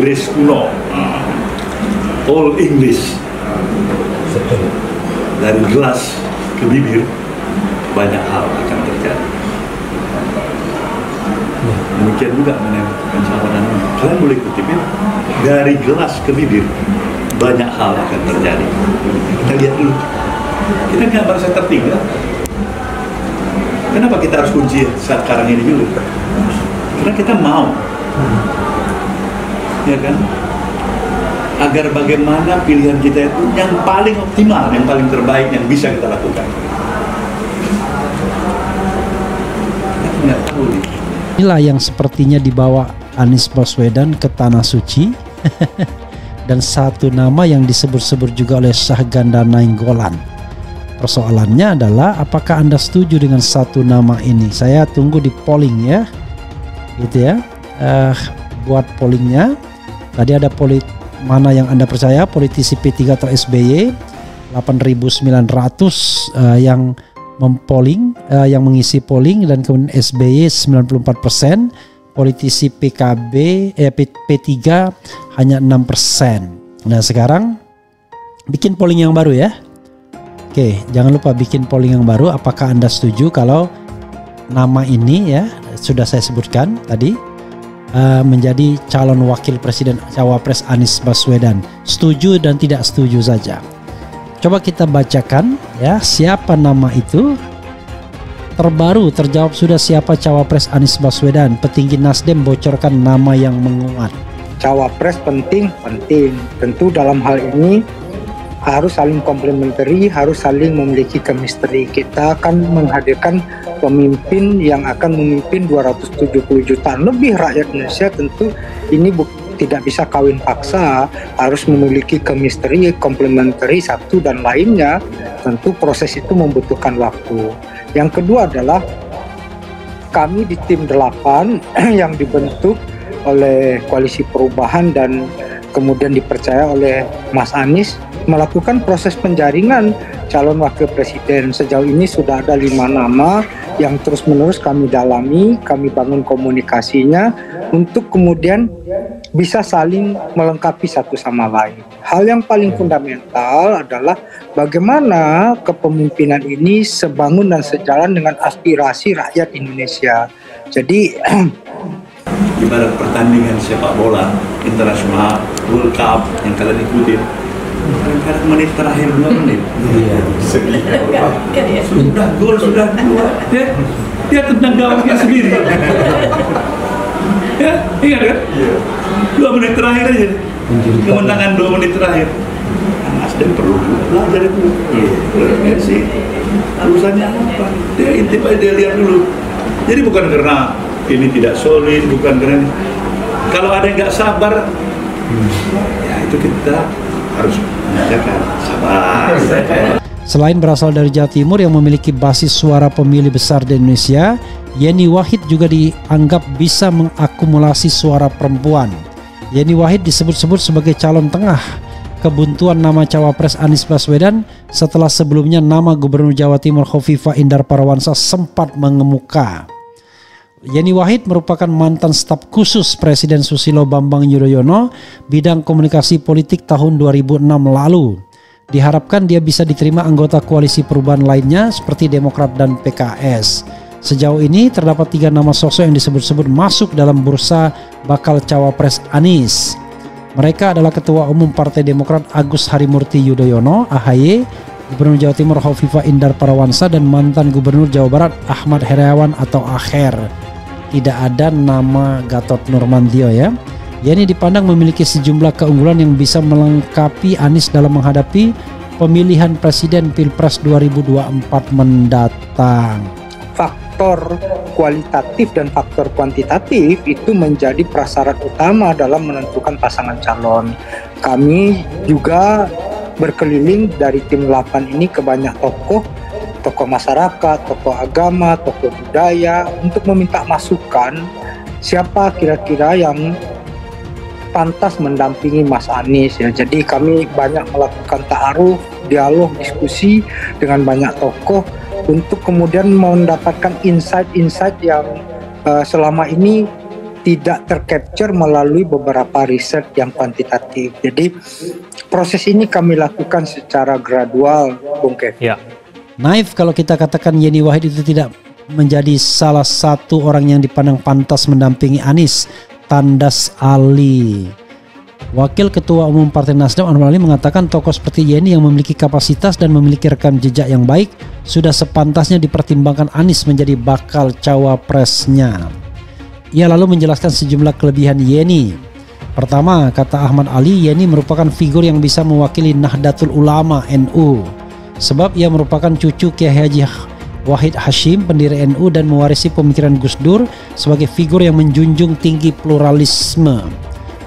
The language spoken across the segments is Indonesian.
Inggris kuno, Old English, dari gelas ke bibir banyak hal akan terjadi. Demikian juga mengenai pencalonan ini. Kalian boleh kutipin, dari gelas ke bibir banyak hal akan terjadi. Kita lihat dulu. Kita nggak merasa tertinggal. Kenapa kita harus kunci sekarang ini dulu? Karena kita mau, ya kan? Agar bagaimana pilihan kita itu yang paling optimal, yang paling terbaik yang bisa kita lakukan. Kita nggak tahu nih. Inilah yang sepertinya dibawa Anies Baswedan ke Tanah Suci dan satu nama yang disebut-sebut juga oleh Syahganda Nainggolan. Persoalannya adalah apakah Anda setuju dengan satu nama ini? Saya tunggu di polling ya, gitu ya. Buat pollingnya tadi ada mana yang Anda percaya, politisi P3 atau SBY 8.900 yang mempolling, yang mengisi polling, dan kemudian SBY 94%, politisi PKB P3 hanya 6%. Nah sekarang bikin polling yang baru ya. Oke, jangan lupa bikin polling yang baru. Apakah Anda setuju kalau nama ini ya sudah saya sebutkan tadi menjadi calon wakil presiden cawapres Anies Baswedan? Setuju dan tidak setuju saja. Coba kita bacakan ya, siapa nama itu. Terbaru terjawab sudah, siapa cawapres Anies Baswedan. Petinggi Nasdem bocorkan nama yang menguat. Cawapres penting. Tentu dalam hal ini harus saling komplementari, harus saling memiliki chemistry. Kita akan menghadirkan pemimpin yang akan memimpin 270 jutaan lebih rakyat Indonesia. Tentu ini tidak bisa kawin paksa, harus memiliki chemistry, komplementari satu dan lainnya. Tentu proses itu membutuhkan waktu. Yang kedua adalah kami di tim 8 yang dibentuk oleh Koalisi Perubahan dan kemudian dipercaya oleh Mas Anies melakukan proses penjaringan calon wakil presiden. Sejauh ini sudah ada 5 nama yang terus-menerus kami dalami, kami bangun komunikasinya untuk kemudian bisa saling melengkapi satu sama lain. Hal yang paling fundamental adalah bagaimana kepemimpinan ini sebangun dan sejalan dengan aspirasi rakyat Indonesia. Jadi ibarat pertandingan sepak bola internasional, World Cup yang kalian ikutin, kadang-kadang menit terakhir 2 menit sedih, sudah gol, sudah keluar, dia tendang gawangnya sendiri. Ya, ingat kan? 2 menit terakhir aja, kemenangan 2 menit terakhir. Nasdem perlu belajar itu. Ya sih, alasannya apa? Dia intip aja, dia lihat dulu. Jadi bukan karena ini tidak solid, bukan karena kalau ada yang nggak sabar, ya itu kita harus menjaga sabar. Selain berasal dari Jawa Timur yang memiliki basis suara pemilih besar di Indonesia, Yeni Wahid juga dianggap bisa mengakumulasi suara perempuan. Yeni Wahid disebut-sebut sebagai calon tengah kebuntuan nama cawapres Anies Baswedan setelah sebelumnya nama Gubernur Jawa Timur Khofifah Indar Parawansa sempat mengemuka. Yeni Wahid merupakan mantan staf khusus Presiden Susilo Bambang Yudhoyono bidang komunikasi politik tahun 2006 lalu. Diharapkan dia bisa diterima anggota koalisi perubahan lainnya seperti Demokrat dan PKS. Sejauh ini terdapat 3 nama sosok yang disebut-sebut masuk dalam bursa bakal cawapres Anies. Mereka adalah Ketua Umum Partai Demokrat Agus Harimurti Yudhoyono (AHY), Gubernur Jawa Timur Khofifah Indar Parawansa, dan mantan Gubernur Jawa Barat Ahmad Heriawan atau Akher. Tidak ada nama Gatot Nurmantio ya. Yeni dipandang memiliki sejumlah keunggulan yang bisa melengkapi Anies dalam menghadapi pemilihan presiden Pilpres 2024 mendatang. Faktor kualitatif dan faktor kuantitatif itu menjadi prasyarat utama dalam menentukan pasangan calon. Kami juga berkeliling dari tim 8 ini ke banyak tokoh masyarakat, tokoh agama, tokoh budaya untuk meminta masukan siapa kira-kira yang pantas mendampingi Mas Anies ya. Jadi kami banyak melakukan ta'aruf, dialog, diskusi dengan banyak tokoh untuk kemudian mendapatkan insight-insight yang selama ini tidak tercapture melalui beberapa riset yang kuantitatif. Jadi proses ini kami lakukan secara gradual, Bung Kevin. Ya. Naif kalau kita katakan Yeni Wahid itu tidak menjadi salah satu orang yang dipandang pantas mendampingi Anies, tandas Ali. Wakil Ketua Umum Partai Nasdem Anwar Ali mengatakan tokoh seperti Yeni yang memiliki kapasitas dan memiliki rekam jejak yang baik sudah sepantasnya dipertimbangkan Anies menjadi bakal cawapresnya. Ia lalu menjelaskan sejumlah kelebihan Yeni. Pertama, kata Ahmad Ali, Yeni merupakan figur yang bisa mewakili Nahdlatul Ulama NU. Sebab ia merupakan cucu Kiai Haji Wahid Hashim, pendiri NU dan mewarisi pemikiran Gus Dur sebagai figur yang menjunjung tinggi pluralisme.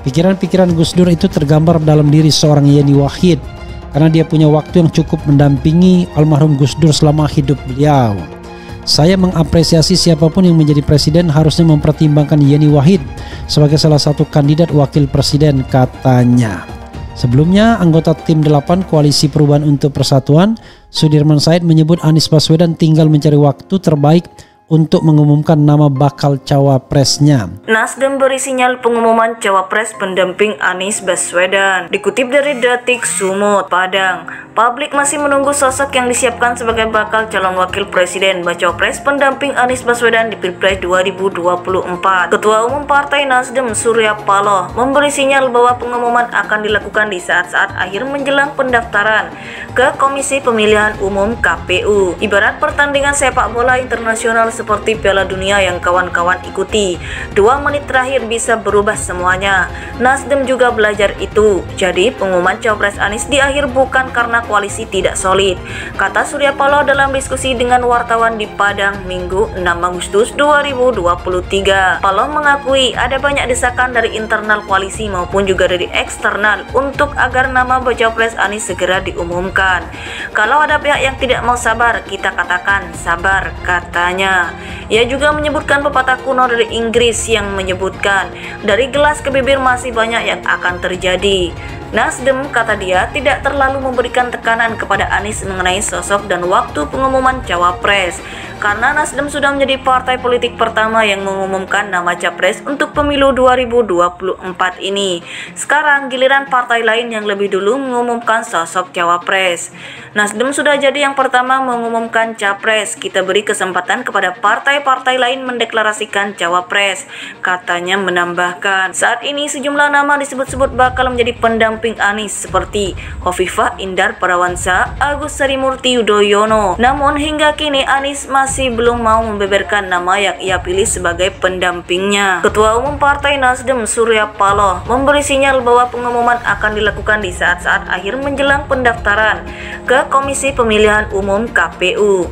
Pikiran-pikiran Gus Dur itu tergambar dalam diri seorang Yeni Wahid karena dia punya waktu yang cukup mendampingi almarhum Gus Dur selama hidup beliau. Saya mengapresiasi siapapun yang menjadi presiden harusnya mempertimbangkan Yeni Wahid sebagai salah satu kandidat wakil presiden, katanya. Sebelumnya, anggota tim 8 Koalisi Perubahan untuk Persatuan, Sudirman Said, menyebut Anies Baswedan tinggal mencari waktu terbaik untuk mengumumkan nama bakal cawapresnya. Nasdem beri sinyal pengumuman cawapres pendamping Anies Baswedan. Dikutip dari Detik Sumut, Padang, publik masih menunggu sosok yang disiapkan sebagai bakal calon wakil presiden baca pres pendamping Anies Baswedan di Pilpres 2024. Ketua Umum Partai Nasdem Surya Paloh memberi sinyal bahwa pengumuman akan dilakukan di saat-saat akhir menjelang pendaftaran ke Komisi Pemilihan Umum KPU. Ibarat pertandingan sepak bola internasional seperti Piala Dunia yang kawan-kawan ikuti, 2 menit terakhir bisa berubah semuanya. Nasdem juga belajar itu. Jadi pengumuman cawapres Anies di akhir bukan karena koalisi tidak solid, kata Surya Paloh dalam diskusi dengan wartawan di Padang Minggu 6 Agustus 2023. Paloh mengakui ada banyak desakan dari internal koalisi maupun juga dari eksternal untuk agar nama baca pres Anies segera diumumkan. Kalau ada pihak yang tidak mau sabar, kita katakan sabar, katanya. Ia juga menyebutkan pepatah kuno dari Inggris yang menyebutkan dari gelas ke bibir masih banyak yang akan terjadi. Nasdem, kata dia, tidak terlalu memberikan tekanan kepada Anies mengenai sosok dan waktu pengumuman cawapres, karena Nasdem sudah menjadi partai politik pertama yang mengumumkan nama capres untuk pemilu 2024 ini. Sekarang giliran partai lain yang lebih dulu mengumumkan sosok cawapres. Nasdem sudah jadi yang pertama mengumumkan capres, kita beri kesempatan kepada partai-partai lain mendeklarasikan cawapres, katanya menambahkan. Saat ini sejumlah nama disebut-sebut bakal menjadi pendamping Anies seperti Khofifah Indar Parawansa, Agus Harimurti Yudhoyono. Namun hingga kini Anies masih belum mau membeberkan nama yang ia pilih sebagai pendampingnya. Ketua Umum Partai Nasdem Surya Paloh memberi sinyal bahwa pengumuman akan dilakukan di saat-saat akhir menjelang pendaftaran ke Komisi Pemilihan Umum KPU.